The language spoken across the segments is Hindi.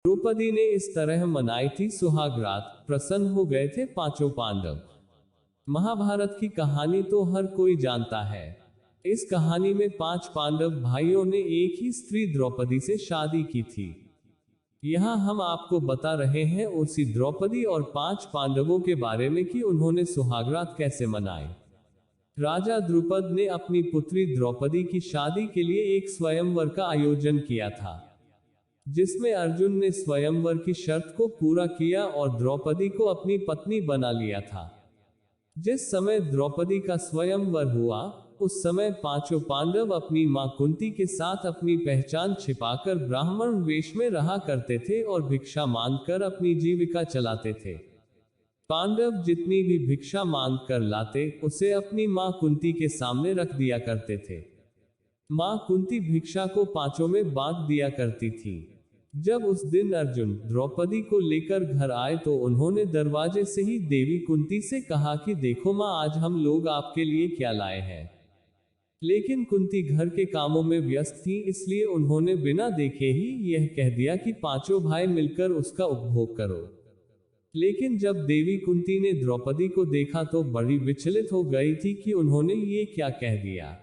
द्रौपदी ने इस तरह मनाई थी सुहाग रात, प्रसन्न हो गए थे पांचों पांडव। महाभारत की कहानी तो हर कोई जानता है। इस कहानी में 5 पांडव भाइयों ने एक ही स्त्री द्रौपदी से शादी की थी। यहाँ हम आपको बता रहे हैं उसी द्रौपदी और 5 पांडवों के बारे में कि उन्होंने सुहागरात कैसे मनाई। राजा द्रुपद ने अपनी पुत्री द्रौपदी की शादी के लिए एक स्वयंवर का आयोजन किया था, जिसमें अर्जुन ने स्वयंवर की शर्त को पूरा किया और द्रौपदी को अपनी पत्नी बना लिया था। जिस समय द्रौपदी का स्वयंवर हुआ, उस समय पांचों पांडव अपनी मां कुंती के साथ अपनी पहचान छिपाकर ब्राह्मण वेश में रहा करते थे और भिक्षा मांगकर अपनी जीविका चलाते थे। पांडव जितनी भी भिक्षा मांग कर लाते, उसे अपनी मां कुंती के सामने रख दिया करते थे। मां कुंती भिक्षा को पांचों में बांट दिया करती थी। जब उस दिन अर्जुन द्रौपदी को लेकर घर आए तो उन्होंने दरवाजे से ही देवी कुंती से कहा कि देखो मां, आज हम लोग आपके लिए क्या लाए हैं। लेकिन कुंती घर के कामों में व्यस्त थी, इसलिए उन्होंने बिना देखे ही यह कह दिया कि पांचों भाई मिलकर उसका उपभोग करो। लेकिन जब देवी कुंती ने द्रौपदी को देखा तो बड़ी विचलित हो गई थी कि उन्होंने ये क्या कह दिया।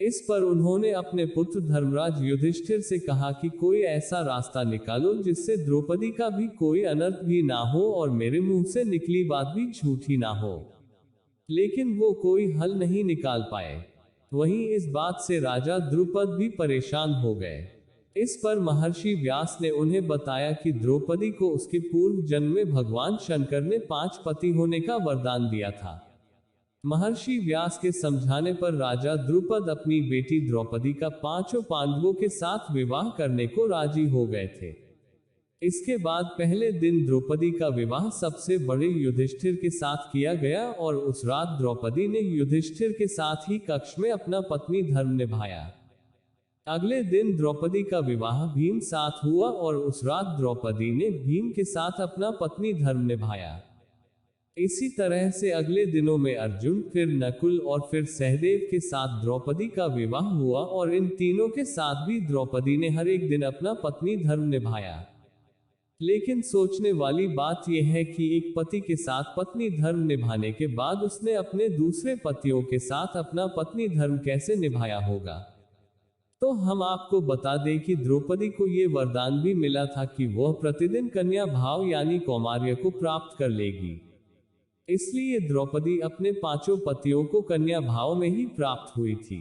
इस पर उन्होंने अपने पुत्र धर्मराज युधिष्ठिर से कहा कि कोई ऐसा रास्ता निकालो जिससे द्रौपदी का भी कोई अनर्थ भी ना हो और मेरे मुंह से निकली बात भी झूठी ना हो। लेकिन वो कोई हल नहीं निकाल पाए। वहीं इस बात से राजा द्रुपद भी परेशान हो गए। इस पर महर्षि व्यास ने उन्हें बताया कि द्रौपदी को उसके पूर्व जन्म में भगवान शंकर ने 5 पति होने का वरदान दिया था। महर्षि व्यास के समझाने पर राजा द्रुपद अपनी बेटी द्रौपदी का 5 पांडवों के साथ विवाह करने को राजी हो गए थे। इसके बाद पहले दिन द्रौपदी का विवाह सबसे बड़े युधिष्ठिर के साथ किया गया और उस रात द्रौपदी ने युधिष्ठिर के साथ ही कक्ष में अपना पत्नी धर्म निभाया। अगले दिन द्रौपदी का विवाह भीम साथ हुआ और उस रात द्रौपदी ने भीम के साथ अपना पत्नी धर्म निभाया। इसी तरह से अगले दिनों में अर्जुन, फिर नकुल और फिर सहदेव के साथ द्रौपदी का विवाह हुआ और इन तीनों के साथ भी द्रौपदी ने हर एक दिन अपना पत्नी धर्म निभाया। लेकिन सोचने वाली बात यह है कि एक पति के साथ पत्नी धर्म निभाने के बाद उसने अपने दूसरे पतियों के साथ अपना पत्नी धर्म कैसे निभाया होगा। तो हम आपको बता दें कि द्रौपदी को यह वरदान भी मिला था कि वह प्रतिदिन कन्या भाव यानी कौमार्य को प्राप्त कर लेगी। इसलिए द्रौपदी अपने 5 पतियों को कन्या भाव में ही प्राप्त हुई थी।